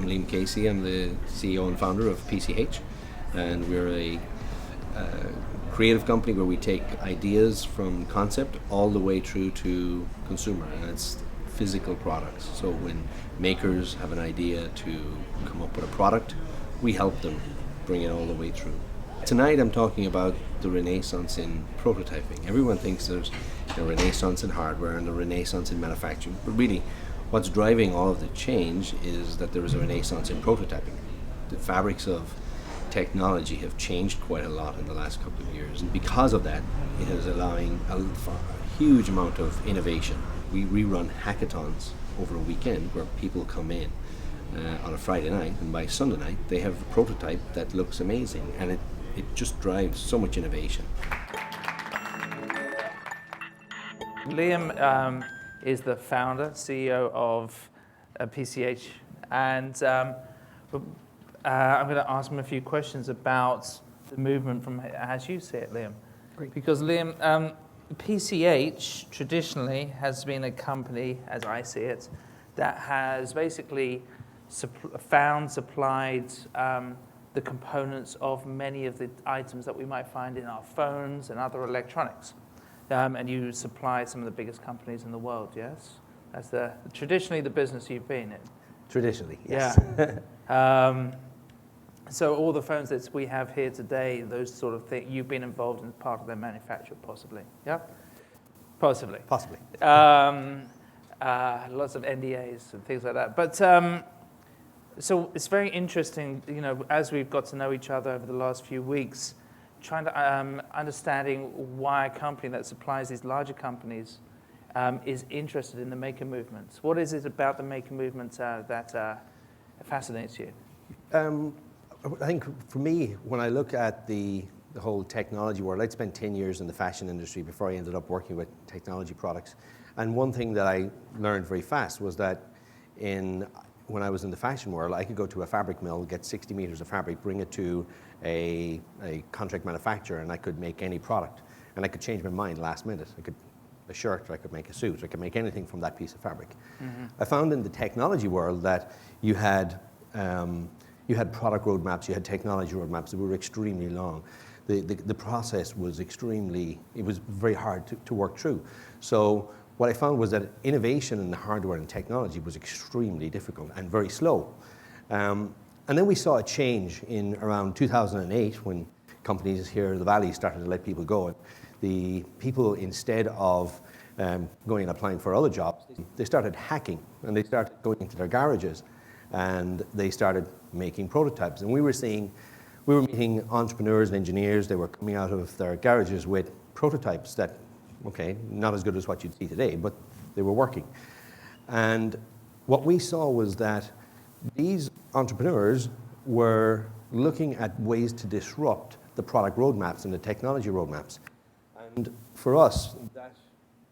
I'm Liam Casey. I'm the CEO and founder of PCH, and we're a creative company where we take ideas from concept all the way through to consumer, and it's physical products. So when makers have an idea to come up with a product, we help them bring it all the way through. Tonight I'm talking about the renaissance in prototyping. Everyone thinks there's a renaissance in hardware and a renaissance in manufacturing, but really what's driving all of the change is that there is a renaissance in prototyping. The fabrics of technology have changed quite a lot in the last couple of years, and because of that, it is allowing a huge amount of innovation. We run hackathons over a weekend where people come in on a Friday night, and by Sunday night they have a prototype that looks amazing, and it just drives so much innovation. Liam is the founder, CEO of PCH, and I'm going to ask him a few questions about the movement from as you see it, Liam. Great. Because Liam, PCH traditionally has been a company, as I see it, that has basically supplied the components of many of the items that we might find in our phones and other electronics. And you supply some of the biggest companies in the world, yes? That's traditionally the business you've been in. Traditionally, yes. Yeah. So all the phones that we have here today, those sort of things, you've been involved in part of their manufacture, possibly, yeah? Possibly. Possibly. Lots of NDAs and things like that. But so it's very interesting, as we've got to know each other over the last few weeks, trying to understanding why a company that supplies these larger companies is interested in the maker movement. What is it about the maker movement that fascinates you? I think for me, when I look at the whole technology world, I'd spent 10 years in the fashion industry before I ended up working with technology products. And one thing that I learned very fast was that when I was in the fashion world, I could go to a fabric mill, get 60 meters of fabric, bring it to a contract manufacturer, and I could make any product. And I could change my mind last minute. A shirt, I could make a suit, I could make anything from that piece of fabric. Mm-hmm. I found in the technology world that you had product roadmaps, you had technology roadmaps that were extremely long. The process was it was very hard to work through. So what I found was that innovation in the hardware and technology was extremely difficult and very slow. And then we saw a change in around 2008 when companies here in the Valley started to let people go. And the people, instead of going and applying for other jobs, they started hacking, and they started going into their garages, and they started making prototypes. And we were meeting entrepreneurs and engineers. They were coming out of their garages with prototypes that, okay, not as good as what you'd see today, but they were working. And what we saw was that these entrepreneurs were looking at ways to disrupt the product roadmaps and the technology roadmaps. And for us,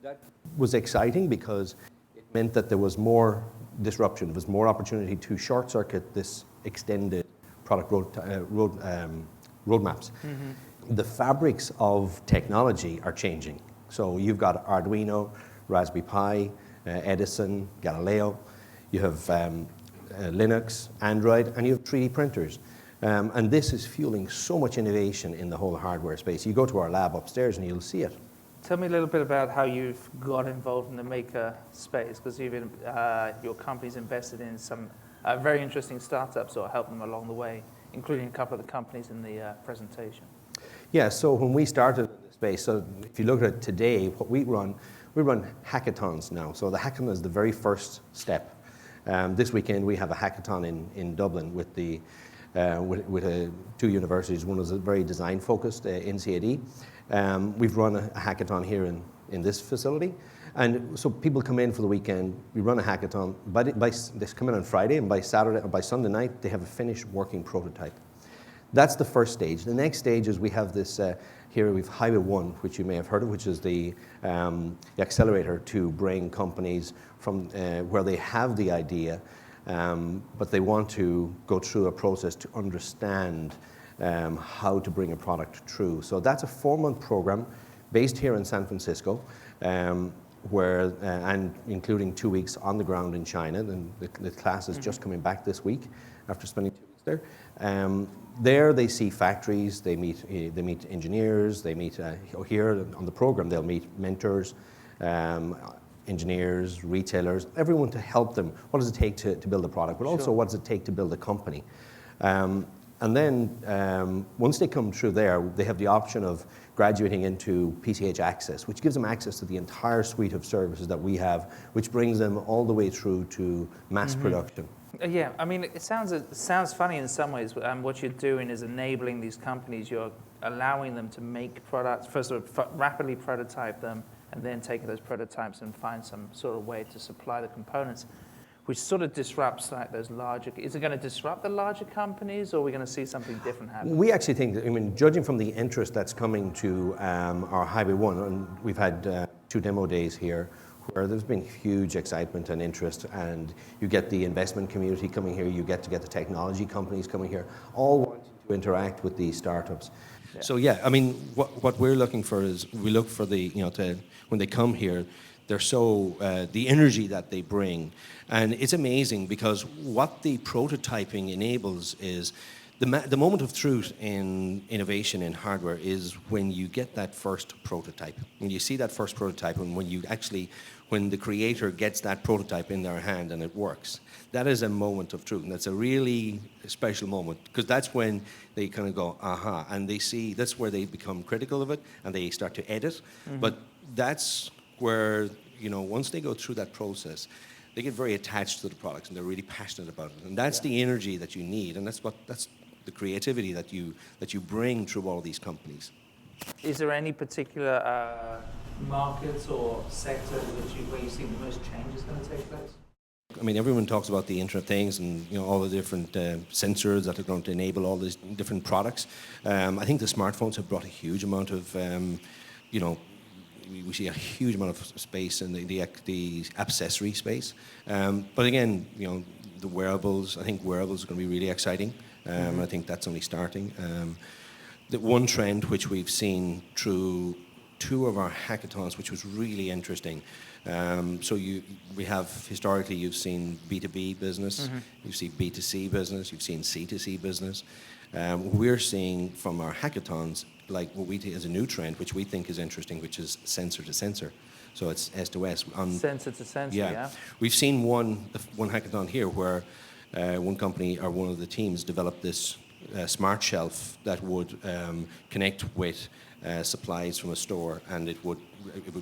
that was exciting because it meant that there was more disruption, there was more opportunity to short-circuit this extended product roadmaps. Mm-hmm. The fabrics of technology are changing. So you've got Arduino, Raspberry Pi, Edison, Galileo, you have Linux, Android, and you have 3D printers. And this is fueling so much innovation in the whole hardware space. You go to our lab upstairs and you'll see it. Tell me a little bit about how you've got involved in the maker space, because your company's invested in some very interesting startups or helped them along the way, including a couple of the companies in the presentation. Yeah, so when we started in the space, so if you look at it today, what we run hackathons now. So the hackathon is the very first step. This weekend we have a hackathon in Dublin with two universities. One is very design focused, NCAD. We've run a hackathon here in this facility. And so people come in for the weekend, we run a hackathon, they come in on Friday, and by Saturday or by Sunday night, they have a finished working prototype. That's the first stage. The next stage is we have this, here we've Highway 1, which you may have heard of, which is the Accelerator to bring companies from where they have the idea, but they want to go through a process to understand how to bring a product through. So that's a 4-month program based here in San Francisco. where, and including 2 weeks on the ground in China, and the class is just coming back this week after spending 2 weeks there. There they see factories, they meet engineers, they meet, here on the program they'll meet mentors, engineers, retailers, everyone to help them. What does it take to build a product, but also what does it take to build a company? And then once they come through there, they have the option of graduating into PCH Access, which gives them access to the entire suite of services that we have, which brings them all the way through to mass production. Yeah, I mean, it sounds funny in some ways. What you're doing is enabling these companies. You're allowing them to make products, first of all, rapidly prototype them, and then take those prototypes and find some sort of way to supply the components, which sort of disrupts like those larger. Is it going to disrupt the larger companies, or are we going to see something different happen? We actually think that, I mean, judging from the interest that's coming to our Highway 1, and we've had 2 demo days here, where there's been huge excitement and interest, and you get the investment community coming here, you get the technology companies coming here, all wanting to interact with these startups. Yeah. So yeah, I mean, what we're looking for is, we look for the, when they come here, they're so, the energy that they bring. And it's amazing because what the prototyping enables is, the moment of truth in innovation in hardware is when you get that first prototype. When you see that first prototype, and when the creator gets that prototype in their hand and it works, that is a moment of truth. And that's a really special moment, because that's when they kind of go, aha, and they see, that's where they become critical of it and they start to edit. But that's where, once they go through that process, they get very attached to the products and they're really passionate about it. And that's the energy that you need, and that's the creativity that you bring through all these companies. Is there any particular market or sector where you think the most change is going to take place? I mean, everyone talks about the Internet of Things and all the different sensors that are going to enable all these different products. I think the smartphones have brought a huge amount of, we see a huge amount of space in the accessory space. But again, the wearables, I think wearables are going to be really exciting. I think that's only starting. The one trend which we've seen through 2 of our hackathons, which was really interesting. We have, historically, you've seen B2B business, you've seen B2C business, you've seen C2C business. We're seeing from our hackathons, like what we see as a new trend, which we think is interesting, which is sensor to sensor. So it's S to S. Sensor to sensor, yeah. We've seen one hackathon here where one company or one of the teams developed this smart shelf that would connect with supplies from a store, and it would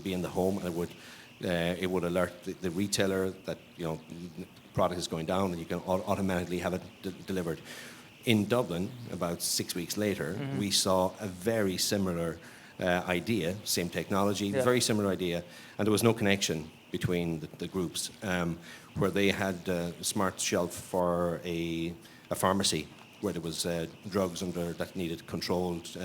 be in the home, and it would alert the retailer that the product is going down, and you can automatically have it delivered. In Dublin, about 6 weeks later, we saw a very similar idea, same technology, very similar idea, and there was no connection between the groups, where they had a smart shelf for a pharmacy, where there was drugs under that needed controlled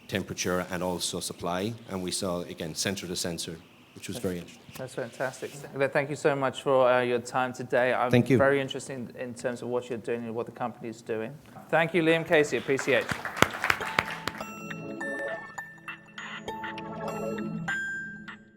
temperature and also supply, and we saw, again, sensor to sensor, which was very interesting. That's fantastic. Thank you so much for your time today. Thank you. Very interested in terms of what you're doing and what the company is doing. Thank you, Liam Casey, appreciate it.